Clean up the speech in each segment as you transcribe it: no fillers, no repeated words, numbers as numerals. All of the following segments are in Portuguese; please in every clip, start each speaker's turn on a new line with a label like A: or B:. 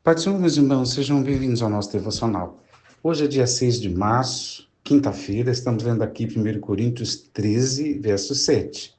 A: Pai do Senhor, meus irmãos, sejam bem-vindos ao nosso devocional. Hoje é dia 6 de março, quinta-feira, estamos lendo aqui 1 Coríntios 13, verso 7.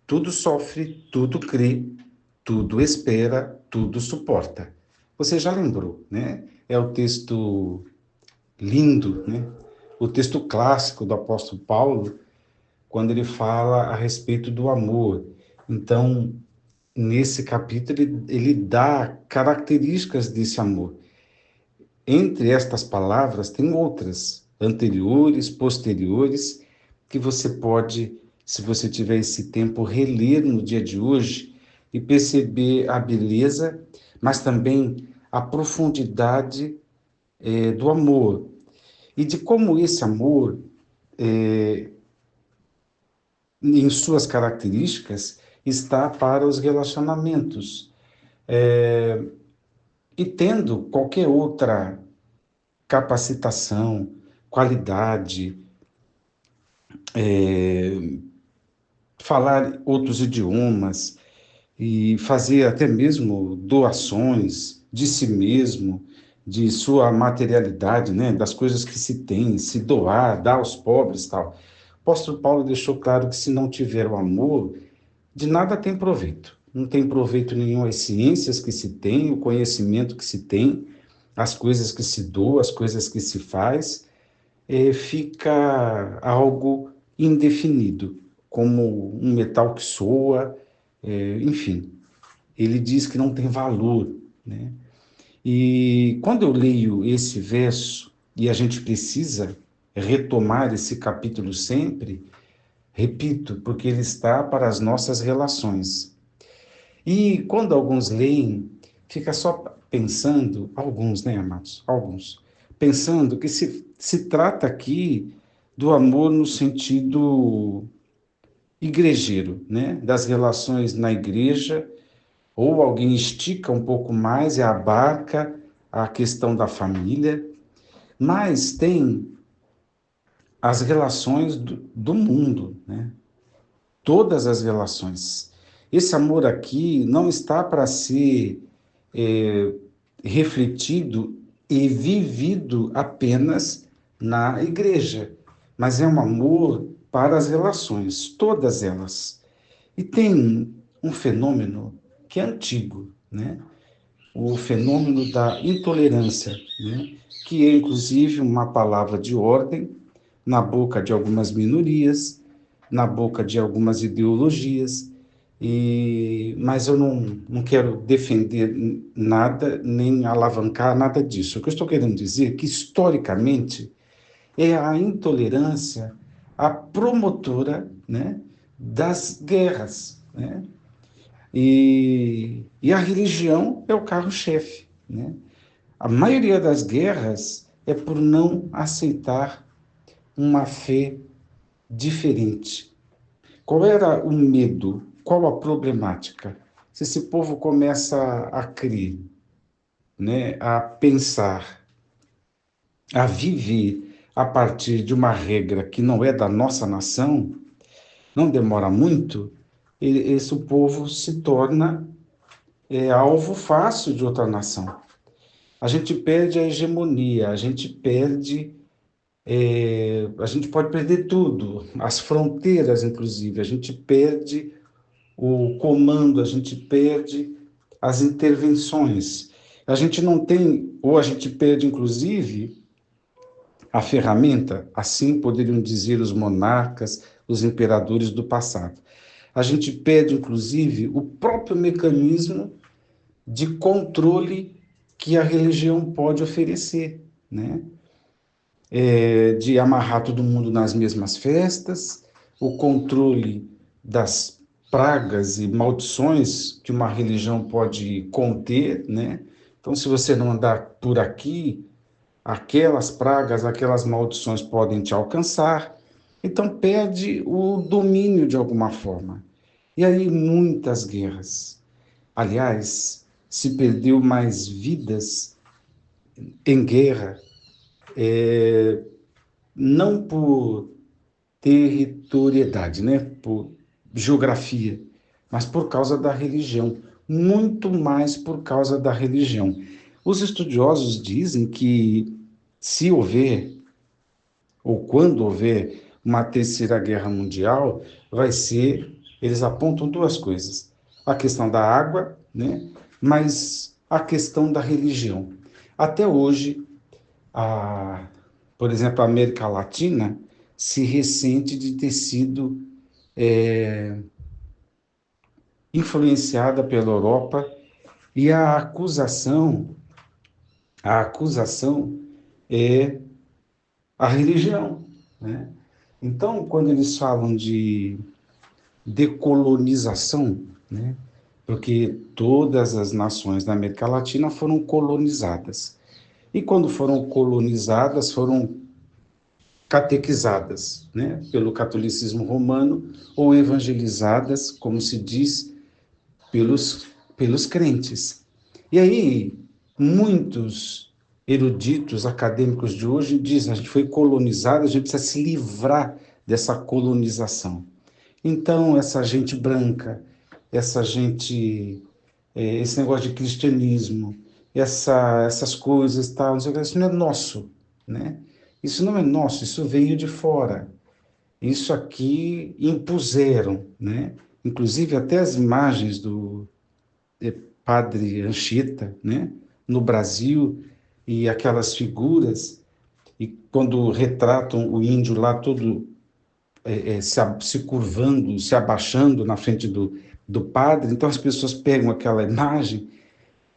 A: Tudo sofre, tudo crê, tudo espera, tudo suporta. Você já lembrou, né? É o texto lindo, né? O texto clássico do apóstolo Paulo, quando ele fala a respeito do amor. Então, nesse capítulo, ele dá características desse amor. Entre estas palavras, tem outras, anteriores, posteriores, que você pode, se você tiver esse tempo, reler no dia de hoje e perceber a beleza, mas também a profundidade do amor e de como esse amor, em suas características, está para os relacionamentos. E tendo qualquer outra capacitação, qualidade, falar outros idiomas e fazer até mesmo doações de si mesmo, de sua materialidade, né, das coisas que se tem, se doar, dar aos pobres, tal. O apóstolo Paulo deixou claro que se não tiver o amor, de nada tem proveito. Não tem proveito nenhum as ciências que se tem, o conhecimento que se tem, as coisas que se doa, as coisas que se faz, fica algo indefinido, como um metal que soa, enfim. Ele diz que não tem valor, né? E quando eu leio esse verso, e a gente precisa retomar esse capítulo sempre, repito, porque ele está para as nossas relações. E quando alguns leem, fica só pensando, alguns, né, amados? Alguns, pensando que se trata aqui do amor no sentido igrejeiro, né? Das relações na igreja, ou alguém estica um pouco mais e abarca a questão da família, mas tem as relações do mundo, né? Todas as relações. Esse amor aqui não está para ser é, refletido e vivido apenas na igreja, mas é um amor para as relações, todas elas. E tem um fenômeno que é antigo, né? O fenômeno da intolerância, né? Que é inclusive uma palavra de ordem na boca de algumas minorias, na boca de algumas ideologias, mas eu não quero defender nada, nem alavancar nada disso. O que eu estou querendo dizer é que, historicamente, é a intolerância a promotora, né, das guerras, né? E a religião é o carro-chefe, né? A maioria das guerras é por não aceitar uma fé diferente. Qual era o medo? Qual a problemática? Se esse povo começa a crer, né, a pensar, a viver a partir de uma regra que não é da nossa nação, não demora muito, esse povo se torna alvo fácil de outra nação. A gente perde a hegemonia, a gente pode perder tudo, as fronteiras, inclusive, a gente perde o comando, a gente perde as intervenções. A gente não tem, ou a gente perde, inclusive, a ferramenta, assim poderiam dizer os monarcas, os imperadores do passado. A gente perde, inclusive, o próprio mecanismo de controle que a religião pode oferecer, né? De amarrar todo mundo nas mesmas festas, o controle das pragas e maldições que uma religião pode conter, né? Então, se você não andar por aqui, aquelas pragas, aquelas maldições podem te alcançar. Então, perde o domínio de alguma forma. E aí, muitas guerras. Aliás, se perdeu mais vidas em guerra, não por territorialidade, né? Por geografia, mas por causa da religião, muito mais por causa da religião. Os estudiosos dizem que se houver, ou quando houver, uma terceira guerra mundial, vai ser, eles apontam duas coisas: a questão da água, né? Mas a questão da religião. Até hoje, a, por exemplo, a América Latina se ressente de ter sido influenciada pela Europa e a acusação é a religião, né? Então, quando eles falam de decolonização, né? Porque todas as nações da América Latina foram colonizadas. E quando foram colonizadas, foram catequizadas, né? Pelo catolicismo romano ou evangelizadas, como se diz, pelos crentes. E aí, muitos eruditos acadêmicos de hoje dizem: a gente foi colonizado, a gente precisa se livrar dessa colonização. Então, essa gente branca, essa gente, esse negócio de cristianismo, essas coisas, tal, não sei o que, isso não é nosso, né? Isso não é nosso, isso veio de fora. Isso aqui impuseram, né? Inclusive até as imagens do Padre Anchieta, né? No Brasil, e aquelas figuras, e quando retratam o índio lá todo se curvando, se abaixando na frente do padre, então as pessoas pegam aquela imagem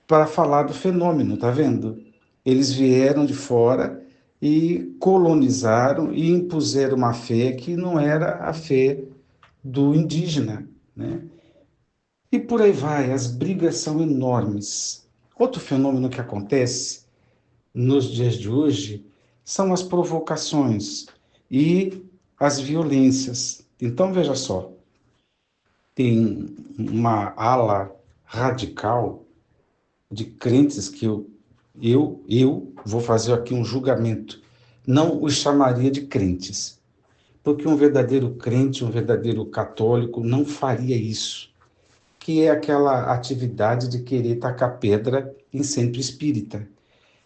A: para falar do fenômeno, tá vendo? Eles vieram de fora e colonizaram e impuseram uma fé que não era a fé do indígena, né? E por aí vai, as brigas são enormes. Outro fenômeno que acontece nos dias de hoje são as provocações e as violências. Então, veja só, tem uma ala radical de crentes que eu vou fazer aqui um julgamento. Não os chamaria de crentes, porque um verdadeiro crente, um verdadeiro católico não faria isso, que é aquela atividade de querer tacar pedra em centro espírita,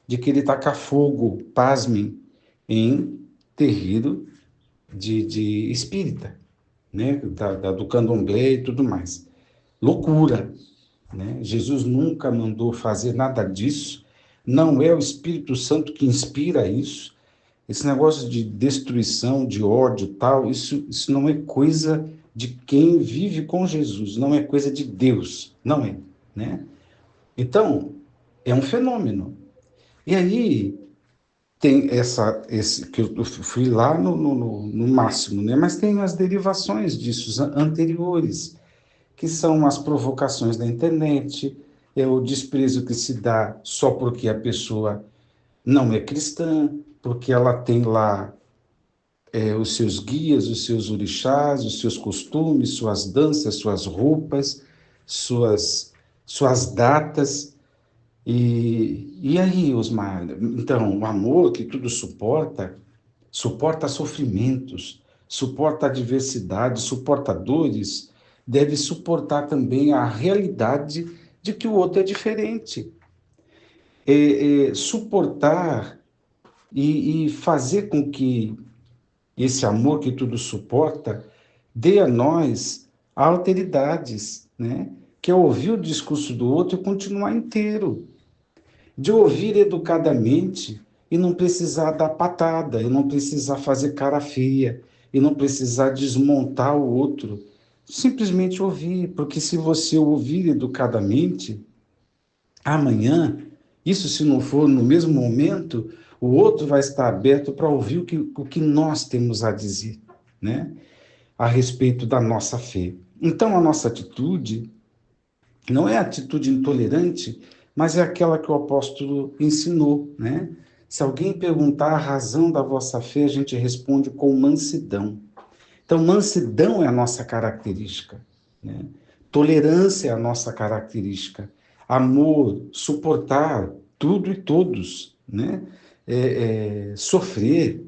A: de querer tacar fogo, pasmem, em terreiro de espírita, né? Do candomblé e tudo mais. Loucura, né? Jesus nunca mandou fazer nada disso, não é o Espírito Santo que inspira isso. Esse negócio de destruição, de ódio, tal, isso não é coisa de quem vive com Jesus, não é coisa de Deus, não é, né? Então, é um fenômeno. E aí tem esse que eu fui lá no máximo, né? Mas tem as derivações disso anteriores, que são as provocações da internet, é o desprezo que se dá só porque a pessoa não é cristã, porque ela tem lá os seus guias, os seus orixás, os seus costumes, suas danças, suas roupas, suas datas. E aí, Osmar? Então, o amor que tudo suporta, suporta sofrimentos, suporta adversidade, suporta dores, deve suportar também a realidade de que o outro é diferente. Suportar e fazer com que esse amor que tudo suporta dê a nós alteridades, né? Que é ouvir o discurso do outro e continuar inteiro, de ouvir educadamente e não precisar dar patada, e não precisar fazer cara feia, e não precisar desmontar o outro. Simplesmente ouvir, porque se você ouvir educadamente, amanhã, isso se não for no mesmo momento, o outro vai estar aberto para ouvir o que nós temos a dizer, né? A respeito da nossa fé. Então, a nossa atitude não é a atitude intolerante, mas é aquela que o apóstolo ensinou, né? Se alguém perguntar a razão da vossa fé, a gente responde com mansidão. Então, mansidão é a nossa característica, né? Tolerância é a nossa característica. Amor, suportar tudo e todos, né? Sofrer,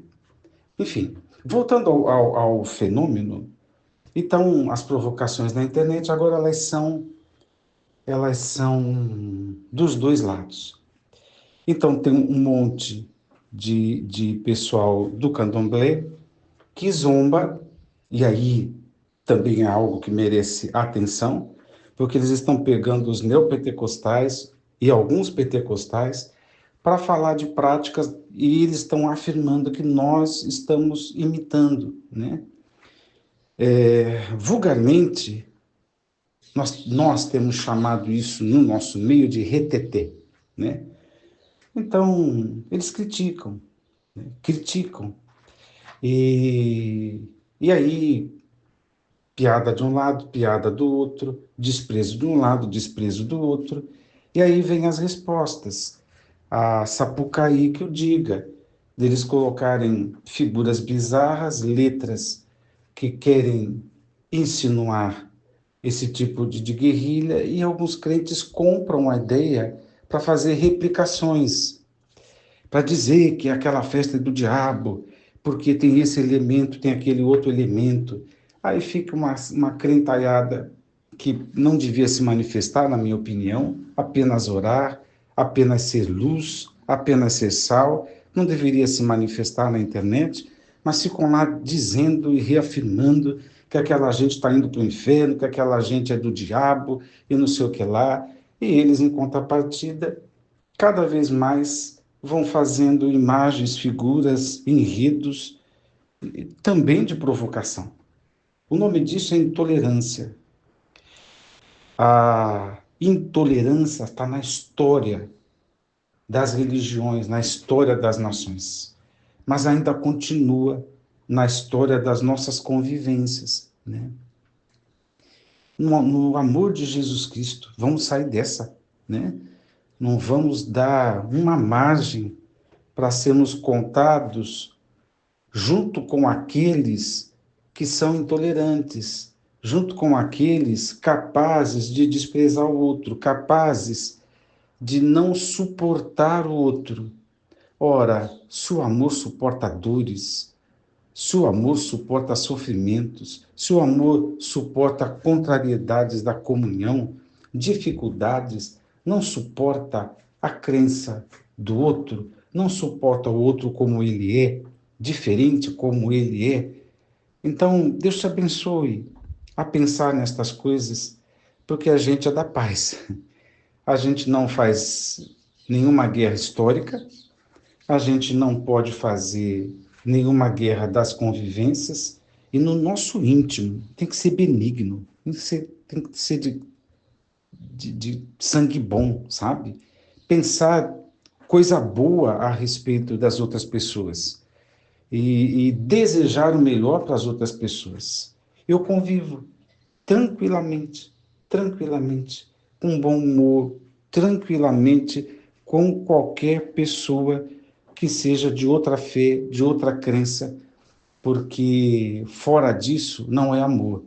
A: enfim. Voltando ao fenômeno, então, as provocações na internet agora elas são dos dois lados. Então, tem um monte de pessoal do candomblé que zomba, e aí também é algo que merece atenção, porque eles estão pegando os neopentecostais e alguns pentecostais para falar de práticas e eles estão afirmando que nós estamos imitando, né? Vulgarmente, nós temos chamado isso no nosso meio de reteté, né? Então, eles criticam, né? Criticam. E, e aí, piada de um lado, piada do outro, desprezo de um lado, desprezo do outro. E aí vem as respostas. A Sapucaí que o diga, deles colocarem figuras bizarras, letras que querem insinuar esse tipo de guerrilha, e alguns crentes compram a ideia para fazer replicações, para dizer que aquela festa é do diabo, porque tem esse elemento, tem aquele outro elemento. Aí fica uma crentalhada que não devia se manifestar, na minha opinião, apenas orar, apenas ser luz, apenas ser sal, não deveria se manifestar na internet, mas ficam lá dizendo e reafirmando que aquela gente está indo para o inferno, que aquela gente é do diabo e não sei o que lá, e eles, em contrapartida, cada vez mais vão fazendo imagens, figuras, enredos, também de provocação. O nome disso é intolerância. A intolerância está na história das religiões, na história das nações, mas ainda continua na história das nossas convivências, né? No amor de Jesus Cristo, vamos sair dessa, né? Não vamos dar uma margem para sermos contados junto com aqueles que são intolerantes, junto com aqueles capazes de desprezar o outro, capazes de não suportar o outro. Ora, se o amor suporta dores, se o amor suporta sofrimentos, se o amor suporta contrariedades da comunhão, dificuldades, não suporta a crença do outro, não suporta o outro como ele é, diferente como ele é. Então, Deus te abençoe a pensar nestas coisas, porque a gente é da paz. A gente não faz nenhuma guerra histórica, a gente não pode fazer nenhuma guerra das convivências, e no nosso íntimo tem que ser benigno, tem que ser de sangue bom, sabe? Pensar coisa boa a respeito das outras pessoas e desejar o melhor para as outras pessoas. Eu convivo tranquilamente, tranquilamente, com bom humor, tranquilamente com qualquer pessoa que seja de outra fé, de outra crença, porque fora disso não é amor,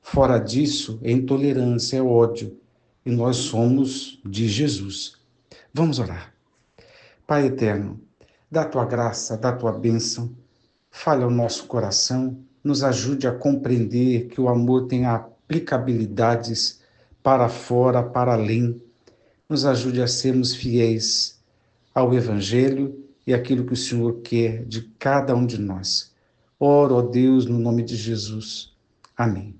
A: fora disso é intolerância, é ódio, e nós somos de Jesus. Vamos orar. Pai eterno, dá tua graça, dá tua bênção, fale ao nosso coração, nos ajude a compreender que o amor tem aplicabilidades para fora, para além, nos ajude a sermos fiéis ao Evangelho e aquilo que o Senhor quer de cada um de nós. Oro, ó Deus, no nome de Jesus. Amém.